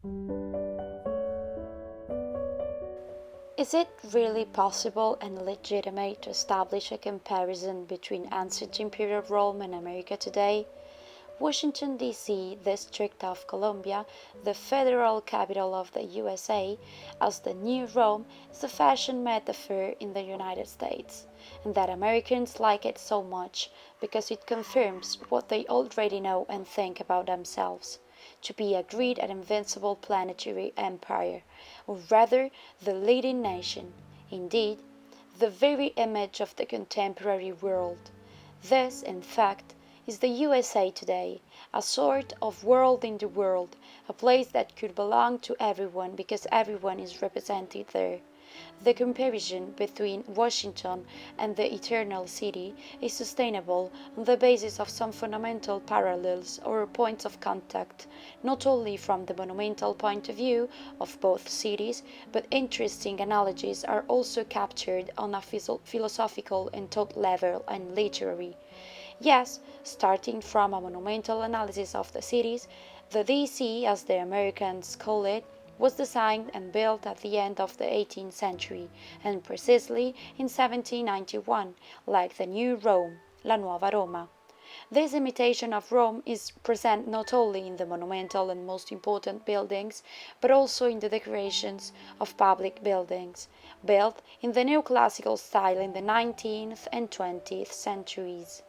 Is it really possible and legitimate to establish a comparison between ancient imperial Rome and America today? Washington, D.C., District of Columbia, the federal capital of the USA, as the new Rome, is a fashion metaphor in the United States, and that Americans like it so much because it confirms what they already know and think about themselves to be a great and invincible planetary empire, or rather the leading nation, indeed, the very image of the contemporary world. This, in fact, is the USA today, a sort of world in the world, a place that could belong to everyone because everyone is represented there. The comparison between Washington and the Eternal City is sustainable on the basis of some fundamental parallels or points of contact, not only from the monumental point of view of both cities, but interesting analogies are also captured on a philosophical and thought level and literary. Yes, starting from a monumental analysis of the cities, the DC, as the Americans call it, was designed and built at the end of the 18th century, and precisely in 1791, like the New Rome, La Nuova Roma. This imitation of Rome is present not only in the monumental and most important buildings, but also in the decorations of public buildings, built in the neoclassical style in the 19th and 20th centuries.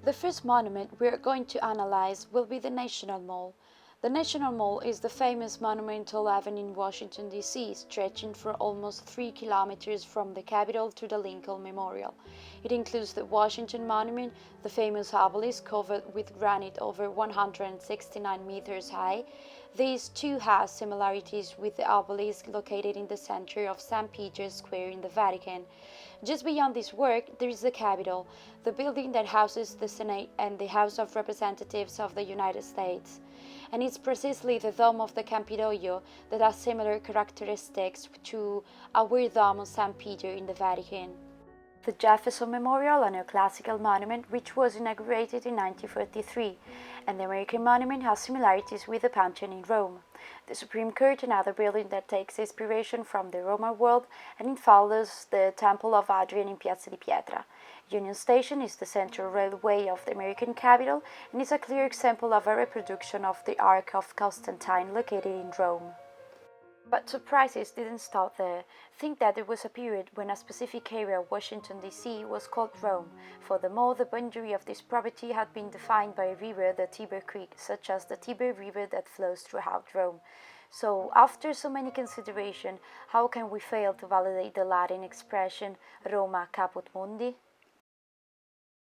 The first monument we are going to analyze will be the National Mall. The National Mall is the famous monumental avenue in Washington, D.C., stretching for almost 3 kilometers from the Capitol to the Lincoln Memorial. It includes the Washington Monument, the famous obelisk covered with granite over 169 meters high. These too have similarities with the obelisk located in the center of St. Peter's Square in the Vatican. Just beyond this work, there is the Capitol, the building that houses the Senate and the House of Representatives of the United States. And it's precisely the dome of the Campidoglio that has similar characteristics to our dome of St. Peter in the Vatican. The Jefferson Memorial, a neoclassical monument which was inaugurated in 1943, and the American Monument has similarities with the Pantheon in Rome. The Supreme Court, another building that takes inspiration from the Roman world, and it follows the Temple of Hadrian in Piazza di Pietra. Union Station is the central railway of the American capital and is a clear example of a reproduction of the Arch of Constantine located in Rome. But surprises didn't stop there. Think that there was a period when a specific area of Washington, D.C. was called Rome. Furthermore, the boundary of this property had been defined by a river, the Tiber Creek, such as the Tiber River that flows throughout Rome. So, after so many considerations, how can we fail to validate the Latin expression Roma caput mundi?